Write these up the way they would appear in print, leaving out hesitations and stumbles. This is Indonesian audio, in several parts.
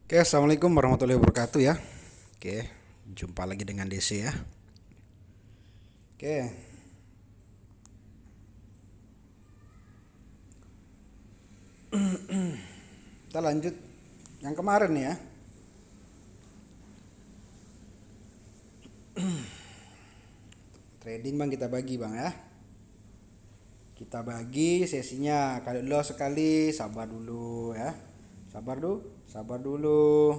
Oke, assalamualaikum warahmatullahi wabarakatuh ya. Oke, jumpa lagi dengan DC ya. Oke, kita lanjut yang kemarin nih ya. Trading bang kita bagi bang ya. Kita bagi sesinya kali dulu sekali, sabar dulu ya. Sabar dulu, sabar dulu.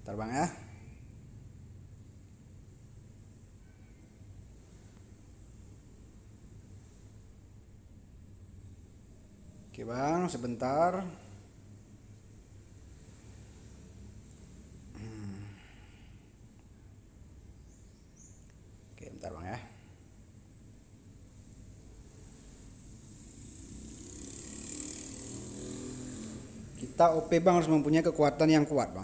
Ntar bang ya. Oke bang, sebentar. Oke, bentar bang ya. Kita OP bang harus mempunyai kekuatan yang kuat bang.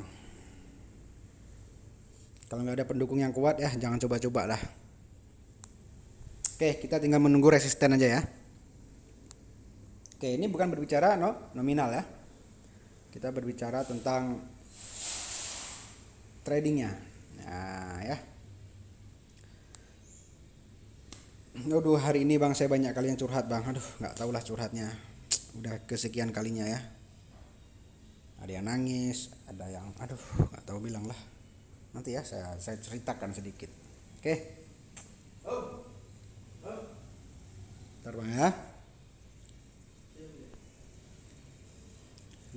Kalau nggak ada pendukung yang kuat ya jangan coba-coba lah. Oke, kita tinggal menunggu resisten aja ya. Oke, ini bukan berbicara nominal ya. Kita berbicara tentang tradingnya. Nah ya. Aduh, hari ini bang saya banyak kali yang curhat bang. Aduh, nggak tahulah curhatnya. Udah kesekian kalinya ya. Ada yang nangis, ada yang aduh nggak tahu bilang lah. Nanti ya saya ceritakan sedikit. Oke, ntar bang ya.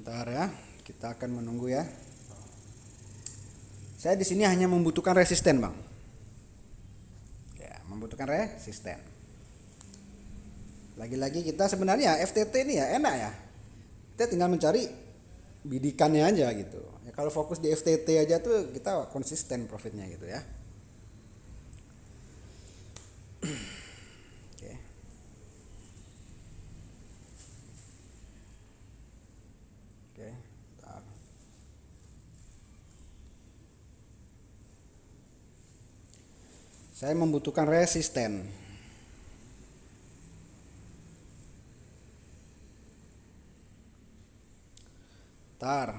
Ntar ya. Kita akan menunggu ya. Saya di sini hanya membutuhkan resisten bang. Ya, membutuhkan resisten. Lagi-lagi kita sebenarnya FTT ini ya enak ya. Kita tinggal mencari bidikannya aja gitu. Ya, kalau fokus di FTT aja tuh kita konsisten profitnya gitu ya. Oke. Oke. Ntar. Saya membutuhkan resisten. Ntar.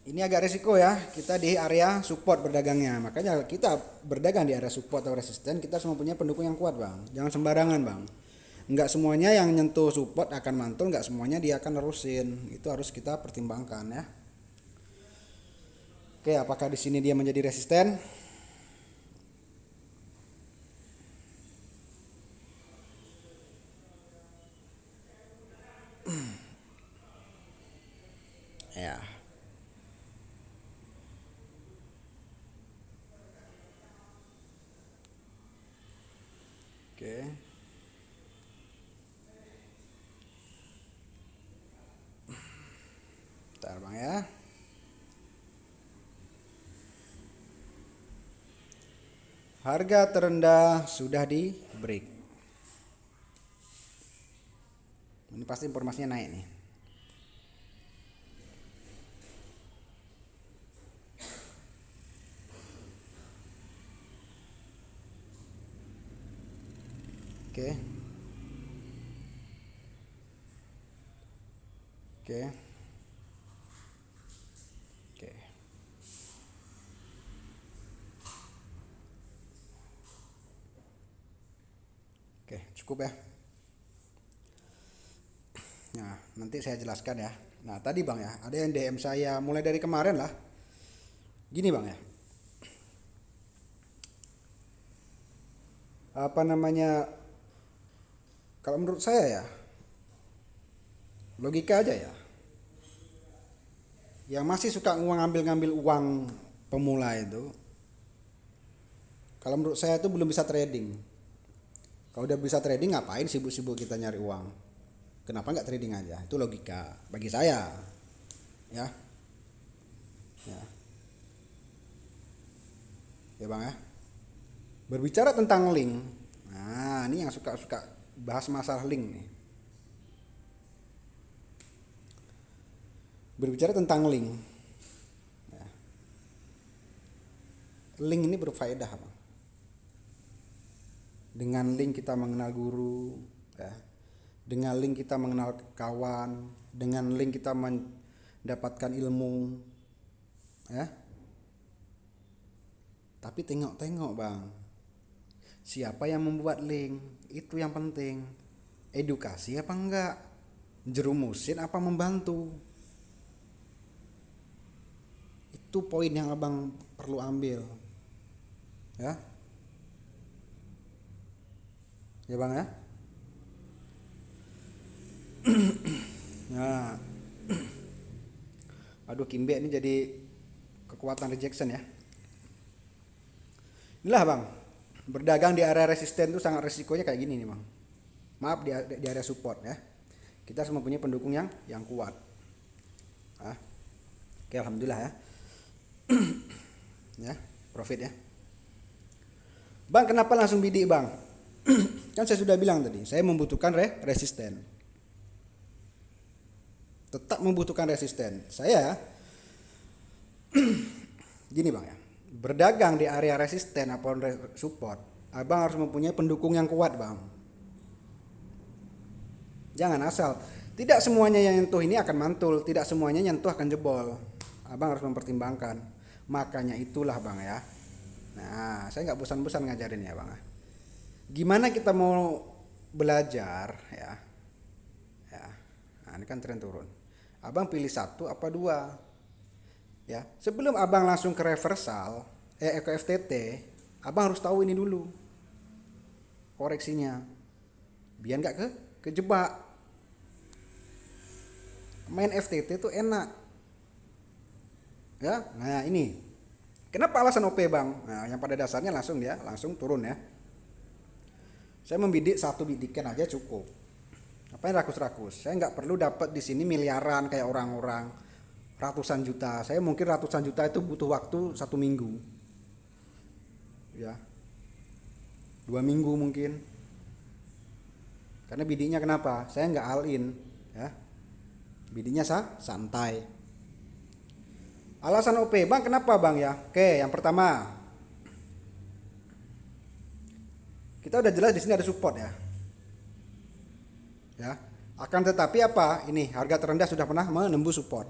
Ini agak resiko ya, kita di area support berdagangnya. Makanya kita berdagang di area support atau resisten, kita harus mempunyai pendukung yang kuat bang. Jangan sembarangan bang. Nggak semuanya yang nyentuh support akan mantul, nggak semuanya dia akan nerusin. Itu harus kita pertimbangkan ya. Oke, apakah di sini dia menjadi resisten? Ya. Oke. Bentar bang ya. Harga terendah sudah di break. Ini pasti informasinya naik nih. Oke. Oke. Oke. Oke, cukup ya. Nah, nanti saya jelaskan ya. Nah, tadi Bang ya, ada yang DM saya mulai dari kemarin lah. Gini Bang ya. Apa namanya? Kalau menurut saya ya, logika aja ya. Yang masih suka ngambil-ngambil uang pemula itu, kalau menurut saya itu belum bisa trading. Kalau udah bisa trading ngapain sibuk-sibuk kita nyari uang? Kenapa nggak trading aja? Itu logika bagi saya, ya. Ya, ya Bang ya. Berbicara tentang link. Nah, ini yang suka-suka bahas masalah link nih. Berbicara tentang link. Ya, link ini berfaedah, Bang. Dengan link kita mengenal guru, ya. Dengan link kita mengenal kawan, dengan link kita mendapatkan ilmu, ya. Tapi tengok-tengok bang, siapa yang membuat link, itu yang penting. Edukasi apa enggak, jerumusin apa membantu, itu poin yang abang perlu ambil, ya. Ya bang ya. Nah, aduh Kimbe ini jadi kekuatan rejection ya. Inilah bang, berdagang di area resisten itu sangat resikonya kayak gini nih bang. Maaf di area support ya. Kita harus mempunyai pendukung yang kuat. Ah, oke alhamdulillah ya. Ya, profit ya. Bang, kenapa langsung bidik bang? Kan saya sudah bilang tadi, saya membutuhkan resisten. Tetap membutuhkan resisten. Saya gini bang ya, berdagang di area resisten atau support, abang harus mempunyai pendukung yang kuat bang. Jangan asal. Tidak semuanya yang nyentuh ini akan mantul, tidak semuanya nyentuh akan jebol. Abang harus mempertimbangkan. Makanya itulah bang ya. Nah, saya nggak bosan-bosan ngajarin ya bang. Gimana kita mau belajar ya? Ya. Nah, ini kan tren turun. Abang pilih satu apa dua? Ya, sebelum abang langsung ke reversal, ke FTT, abang harus tahu ini dulu koreksinya, biar nggak kejebak. Main FTT itu enak, ya. Nah ini, kenapa alasan OP bang? Nah, yang pada dasarnya langsung turun ya. Saya membidik satu bidikan aja cukup. Apa yang rakus-rakus? Saya nggak perlu dapat di sini miliaran kayak orang-orang. Ratusan juta, saya mungkin ratusan juta itu butuh waktu 1 minggu, ya, 2 minggu mungkin, karena bidiknya kenapa? Saya nggak all in, ya, bidiknya santai. Alasan OP bang, kenapa bang ya? Oke, yang pertama, kita udah jelas di sini ada support ya, ya. Akan tetapi apa? Ini harga terendah sudah pernah menembus support.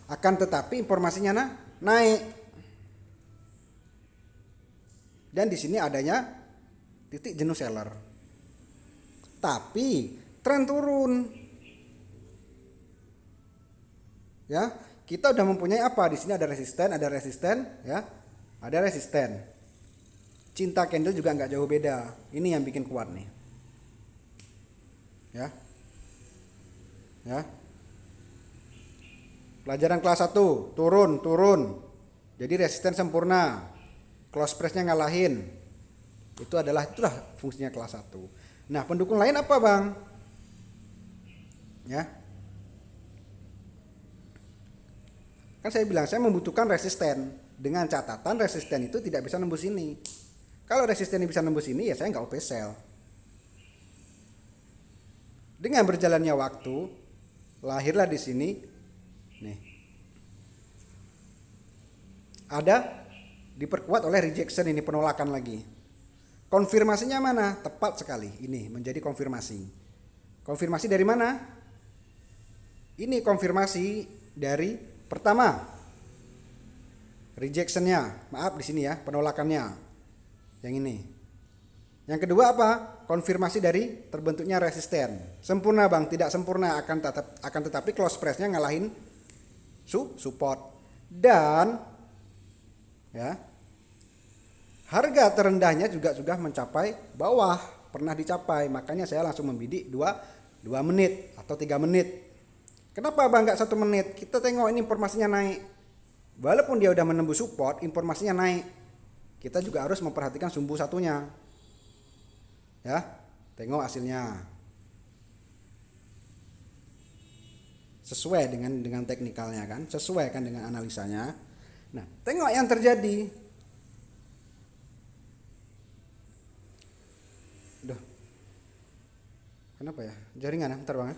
Akan tetapi informasinya naik. Dan di sini adanya titik jenuh seller. Tapi tren turun. Ya, kita udah mempunyai apa? Di sini ada resisten, ya. Ada resisten. Cinta candle juga nggak jauh beda. Ini yang bikin kuat nih. Ya. Ya. Pelajaran kelas 1, turun. Jadi resisten sempurna. Close price-nya ngalahin. Itulah fungsinya kelas 1. Nah, pendukung lain apa, Bang? Ya. Kan saya bilang saya membutuhkan resisten. Dengan catatan resisten itu tidak bisa nembus ini. Kalau resisten bisa nembus ini ya saya nggak OP sell. Dengan berjalannya waktu, lahirlah di sini nih. Ada diperkuat oleh rejection, ini penolakan lagi. Konfirmasinya mana? Tepat sekali. Ini menjadi konfirmasi. Konfirmasi dari mana? Ini konfirmasi dari pertama. Rejectionnya, maaf di sini ya, penolakannya. Yang ini. Yang kedua apa? Konfirmasi dari terbentuknya resisten. Sempurna bang, tidak sempurna, akan tetapi close price-nya ngalahin support. Dan ya, harga terendahnya juga sudah mencapai bawah, pernah dicapai. Makanya saya langsung membidik 2 menit atau 3 menit. Kenapa bang nggak 1 menit? Kita tengok ini informasinya naik. Walaupun dia udah menembus support, informasinya naik. Kita juga harus memperhatikan sumbu satunya. Ya, tengok hasilnya. Sesuai dengan teknikalnya kan, sesuai kan dengan analisanya. Nah, tengok yang terjadi. Duh. Kenapa ya? Jaringan ya, bentar bang ya.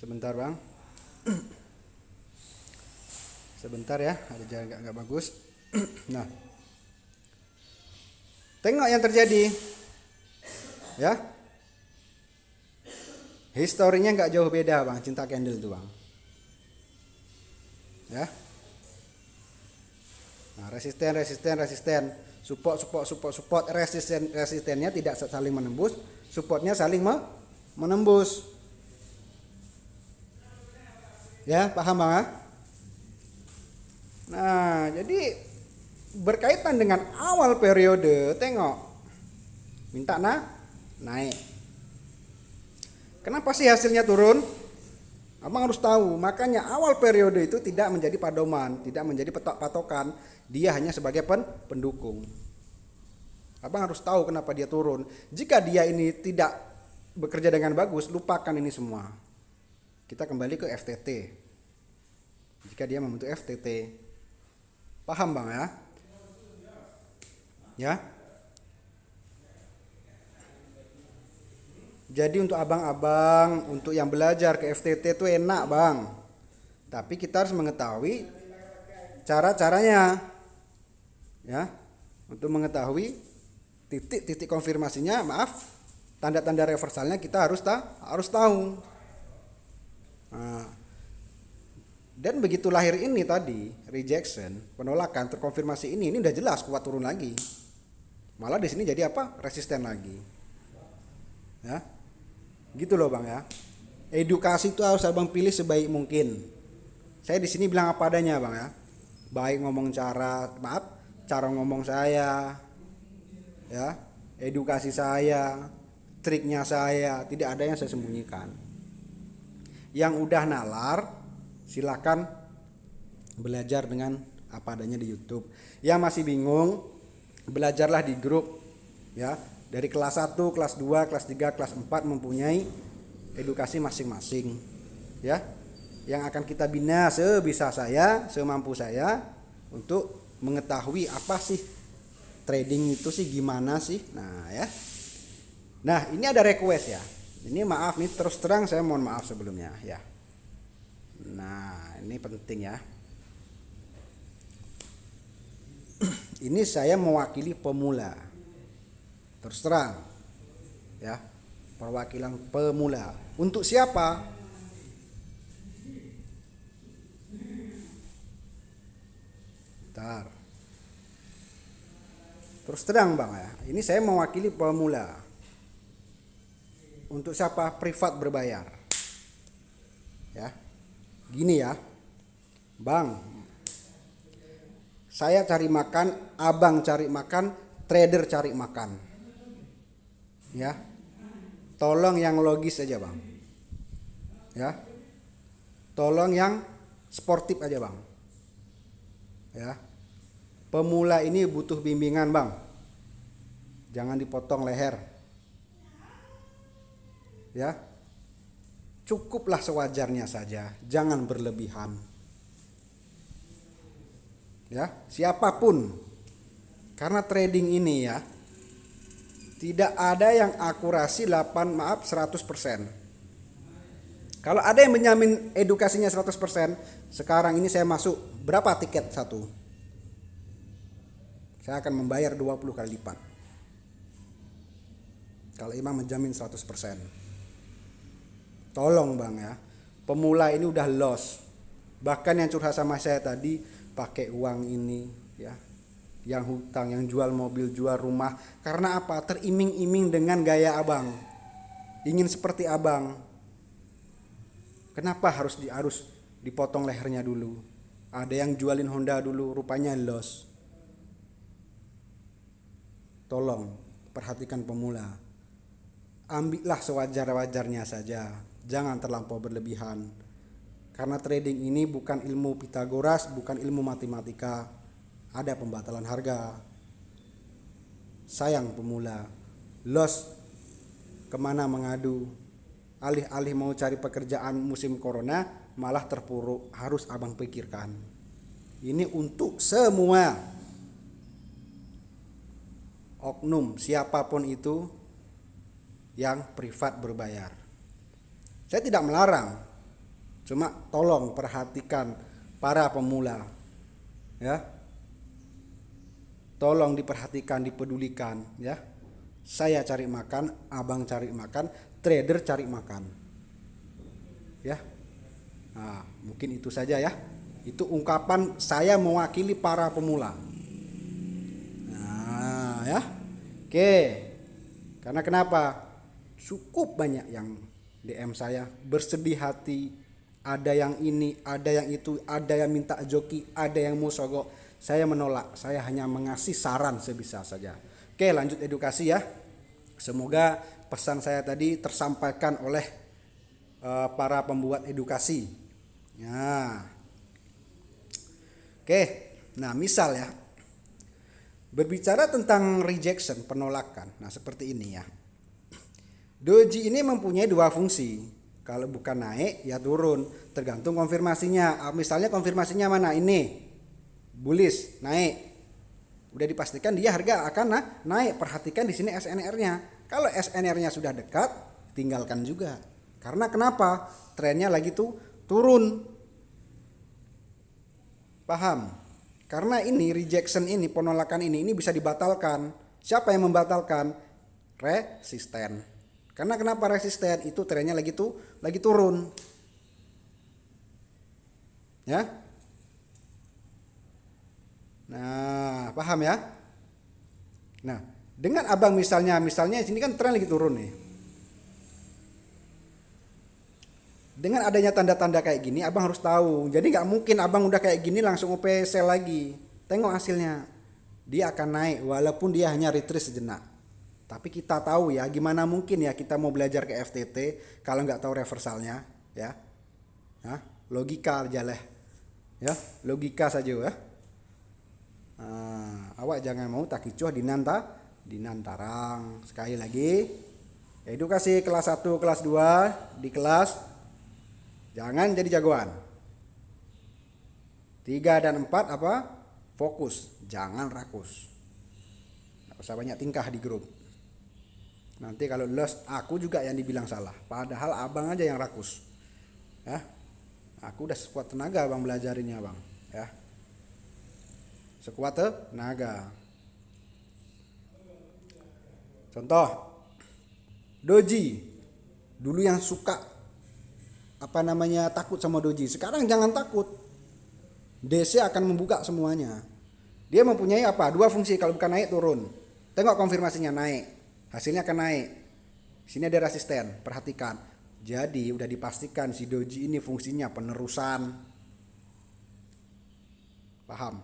Sebentar bang. Sebentar ya, ada jaringan nggak bagus. Nah, tengok yang terjadi. Ya, historinya nggak jauh beda bang, cinta candle tuh bang. Ya, nah, resisten, support, resistennya tidak saling menembus, supportnya saling menembus. Ya, paham bang? Ya? Nah, jadi berkaitan dengan awal periode, tengok, minta naik. Kenapa sih hasilnya turun? Abang harus tahu, makanya awal periode itu tidak menjadi padoman, tidak menjadi patokan, dia hanya sebagai pendukung. Abang harus tahu kenapa dia turun. Jika dia ini tidak bekerja dengan bagus, lupakan ini semua. Kita kembali ke FTT. Jika dia membentuk FTT, paham bang ya? Ya. Jadi untuk abang-abang, untuk yang belajar ke FTT itu enak bang. Tapi kita harus mengetahui cara-caranya. Ya. Untuk mengetahui titik-titik konfirmasinya, tanda-tanda reversalnya kita harus tahu. Nah, dan begitu lahir ini tadi, rejection, penolakan, terkonfirmasi ini udah jelas kuat turun lagi. Malah di sini jadi apa? Resisten lagi. Ya. Gitu loh bang ya. Edukasi itu harus abang pilih sebaik mungkin. Saya di sini bilang apa adanya bang ya. Baik ngomong cara ngomong saya, ya, edukasi saya, triknya saya, tidak ada yang saya sembunyikan. Yang udah nalar, silakan belajar dengan apa adanya di YouTube. Yang masih bingung, belajarlah di grup, ya. Dari kelas 1, kelas 2, kelas 3, kelas 4 mempunyai edukasi masing-masing. Ya. Yang akan kita bina sebisa saya, semampu saya untuk mengetahui apa sih trading itu sih, gimana sih. Nah, ya. Nah, ini ada request ya. Ini maaf nih, terus terang saya mohon maaf sebelumnya ya. Nah, ini penting ya. Ini saya mewakili pemula. Terus terang ya, perwakilan pemula. Untuk siapa? Bentar. Terus terang bang ya, ini saya mewakili pemula. Untuk siapa? Privat berbayar. Ya, gini ya, bang, saya cari makan, abang cari makan, trader cari makan. Ya, tolong yang logis aja bang. Ya, tolong yang sportif aja bang. Ya, pemula ini butuh bimbingan bang. Jangan dipotong leher. Ya, cukuplah sewajarnya saja, jangan berlebihan. Ya, siapapun, karena trading ini ya, tidak ada yang akurasi 100%. Kalau ada yang menjamin edukasinya 100%, sekarang ini saya masuk, berapa tiket satu? Saya akan membayar 20 kali lipat. Kalau imam menjamin 100%. Tolong bang ya, pemula ini udah loss. Bahkan yang curhat sama saya tadi, pakai uang ini ya, yang hutang, yang jual mobil, jual rumah. Karena apa? Teriming-iming dengan gaya abang, ingin seperti abang. Kenapa harus dipotong lehernya dulu? Ada yang jualin Honda dulu, rupanya loss. Tolong perhatikan pemula, ambillah sewajar-wajarnya saja, jangan terlampau berlebihan. Karena trading ini bukan ilmu Pitagoras, bukan ilmu matematika. Ada pembatalan harga. Sayang pemula, loss kemana mengadu? Alih-alih mau cari pekerjaan musim corona, malah terpuruk. Harus abang pikirkan. Ini untuk semua oknum, siapapun itu yang privat berbayar. Saya tidak melarang, cuma tolong perhatikan para pemula, ya. Tolong diperhatikan, dipedulikan, ya. Saya cari makan, abang cari makan, trader cari makan. Ya. Nah, mungkin itu saja ya. Itu ungkapan saya mewakili para pemula. Nah, ya. Oke. Karena kenapa? Cukup banyak yang DM saya bersedih hati, ada yang ini, ada yang itu, ada yang minta joki, ada yang mau sogok. Saya menolak, saya hanya mengasih saran sebisa saja. Oke, lanjut edukasi ya. Semoga pesan saya tadi tersampaikan oleh para pembuat edukasi. Ya. Oke, nah misal ya, berbicara tentang rejection, penolakan. Nah seperti ini ya. Doji ini mempunyai dua fungsi. Kalau bukan naik ya turun, tergantung konfirmasinya. Misalnya konfirmasinya mana ini, bullish naik, udah dipastikan dia harga akan naik. Perhatikan di sini SNR-nya. Kalau SNR-nya sudah dekat, tinggalkan juga. Karena kenapa? Trennya lagi tuh turun. Paham? Karena ini rejection ini, penolakan ini bisa dibatalkan. Siapa yang membatalkan? Resisten. Karena kenapa resisten? Itu trennya lagi turun. Ya. Nah, paham ya? Nah, dengan abang misalnya sini kan tren lagi turun nih. Dengan adanya tanda-tanda kayak gini, abang harus tahu. Jadi nggak mungkin abang udah kayak gini langsung OP sell lagi. Tengok hasilnya, dia akan naik walaupun dia hanya retrace sejenak. Tapi kita tahu ya, gimana mungkin ya kita mau belajar ke FTT kalau nggak tahu reversalnya, ya? Hah? Logika aja lah, ya, logika saja ya. Awak jangan mau tak kicuh dinantarang. Sekali lagi, edukasi kelas 1, kelas 2 di kelas. Jangan jadi jagoan. 3 dan 4 apa? Fokus, jangan rakus. Nggak usah banyak tingkah di grup. Nanti kalau los aku juga yang dibilang salah. Padahal abang aja yang rakus. Ya. Aku udah sekuat tenaga abang belajarinnya bang. Ya. Sekuat tenaga. Contoh, doji. Dulu yang suka takut sama doji. Sekarang jangan takut. DC akan membuka semuanya. Dia mempunyai dua fungsi. Kalau bukan naik turun. Tengok konfirmasinya naik. Hasilnya akan naik. Sini ada resisten. Perhatikan. Jadi udah dipastikan si doji ini fungsinya penerusan. Paham?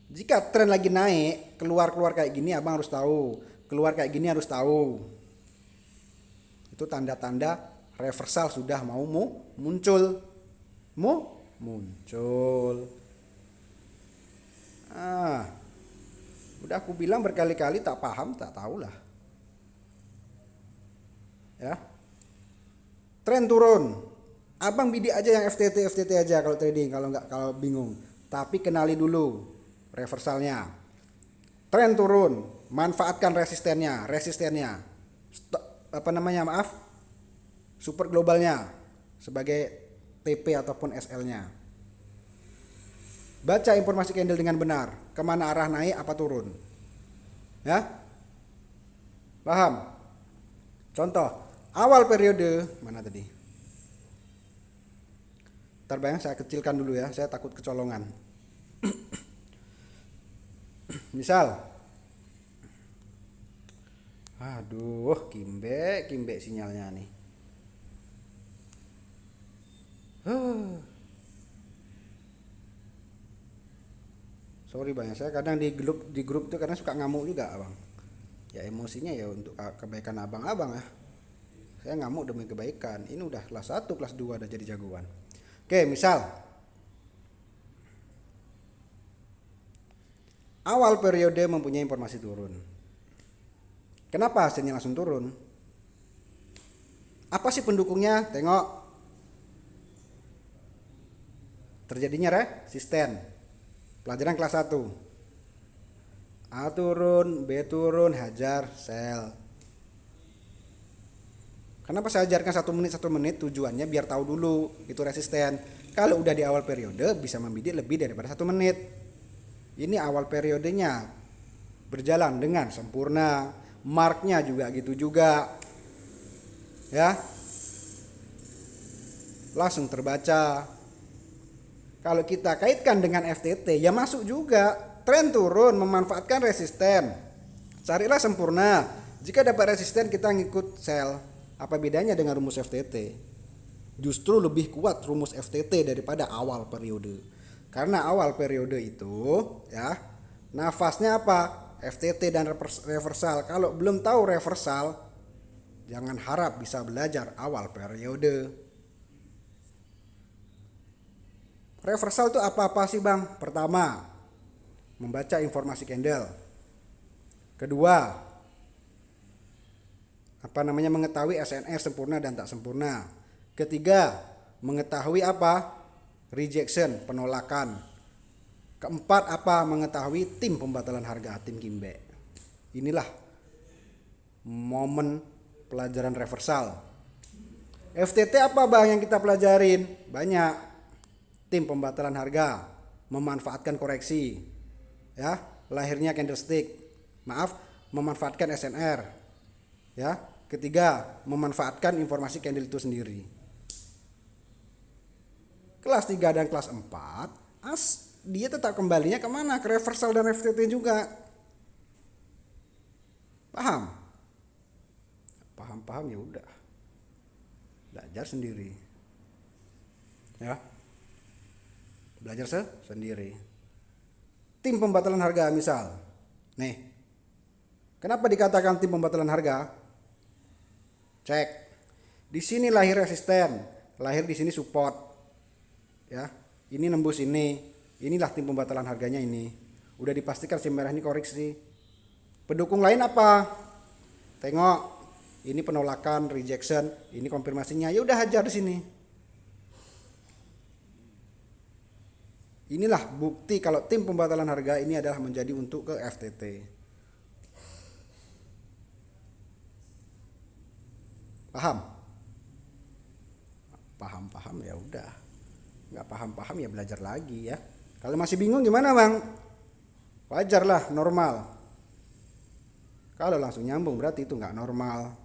Jika tren lagi naik, keluar kayak gini abang harus tahu. Keluar kayak gini harus tahu. Itu tanda-tanda reversal sudah mau muncul. Muncul. Udah aku bilang berkali-kali tak paham, tak tahulah. Ya. Tren turun. Abang bidik aja yang FTT aja kalau trading, kalau bingung. Tapi kenali dulu reversalnya. Tren turun, manfaatkan resistennya. Super globalnya sebagai TP ataupun SL-nya. Baca informasi candle dengan benar, kemana arah naik apa turun. Ya, paham? Contoh, awal periode mana tadi? Terbayang saya kecilkan dulu ya, saya takut kecolongan. Misal, aduh, kimbe sinyalnya nih. Sorry bang, saya kadang di grup itu kadang suka ngamuk juga bang. Ya emosinya ya untuk kebaikan abang-abang ya. Saya ngamuk demi kebaikan. Ini udah kelas 1, kelas 2 udah jadi jagoan. Oke, misal awal periode mempunyai informasi turun. Kenapa hasilnya langsung turun? Apa sih pendukungnya? Tengok. Terjadinya resisten. Pelajaran kelas 1. A turun, B turun, hajar, sell. Kenapa saya ajarkan 1 menit tujuannya biar tahu dulu itu resisten. Kalau udah di awal periode bisa membidik lebih daripada 1 menit. Ini awal periodenya. berjalan dengan sempurna. Marknya juga gitu juga, ya, langsung terbaca. Kalau kita kaitkan dengan FTT, ya masuk juga. Tren turun memanfaatkan resisten, carilah sempurna. Jika dapat resisten kita ngikut sell. Apa bedanya dengan rumus FTT? Justru lebih kuat rumus FTT daripada awal periode. Karena awal periode itu, ya, nafasnya apa? FTT dan reversal. Kalau belum tahu reversal, jangan harap bisa belajar awal periode. Reversal itu apa-apa sih bang? Pertama, membaca informasi candle. Kedua, mengetahui SNR sempurna dan tak sempurna. Ketiga, mengetahui apa? Rejection, penolakan. Keempat, mengetahui tim pembatalan harga, tim Kimbe. Inilah momen pelajaran reversal. FTT apa bang yang kita pelajarin? Banyak. Tim pembatalan harga, memanfaatkan koreksi, ya, lahirnya candlestick. Memanfaatkan SNR. Ya, ketiga, memanfaatkan informasi candle itu sendiri. Kelas 3 dan kelas 4, dia tetap kembalinya kemana? Ke reversal dan FTT juga. Paham? Paham ya udah. Belajar sendiri. Ya. Belajar sendiri. Tim pembatalan harga misal. Nih. Kenapa dikatakan tim pembatalan harga? Cek. Di sini lahir resisten, lahir di sini support. Ya. Ini nembus ini. Inilah tim pembatalan harganya ini. Udah dipastikan si merah ini koreksi. Pendukung lain apa? Tengok. Ini penolakan, rejection, ini konfirmasinya. Ya udah hajar di sini. Inilah bukti kalau tim pembatalan harga ini adalah menjadi untuk ke FTT. Paham? Paham ya udah. Nggak paham ya belajar lagi ya. Kalau masih bingung gimana bang? Wajar lah, normal. Kalau langsung nyambung berarti itu nggak normal.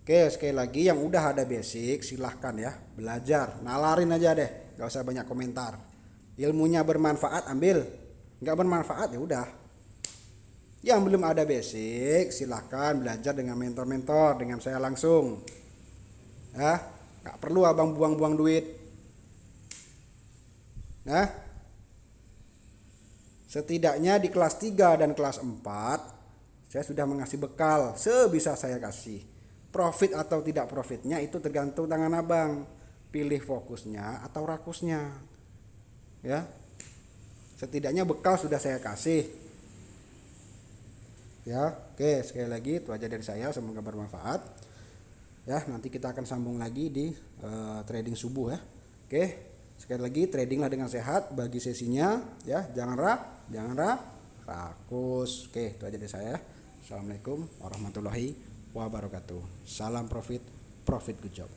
Oke, sekali lagi yang udah ada basic silahkan ya belajar, nalarin aja deh, nggak usah banyak komentar. Ilmunya bermanfaat ambil, nggak bermanfaat ya udah. Yang belum ada basic silahkan belajar dengan mentor-mentor, dengan saya langsung. Ya, nggak perlu abang buang-buang duit. Nah, setidaknya di kelas 3 dan kelas 4 saya sudah mengasih bekal sebisa saya kasih. Profit atau tidak profitnya itu tergantung tangan abang. Pilih fokusnya atau rakusnya. Ya. Setidaknya bekal sudah saya kasih. Ya, oke, sekali lagi itu aja dari saya, semoga bermanfaat. Ya, nanti kita akan sambung lagi di trading subuh ya. Oke, sekali lagi tradinglah dengan sehat, bagi sesinya ya, jangan rakus. Oke, itu aja dari saya. Assalamualaikum warahmatullahi wabarakatuh. Salam profit good job.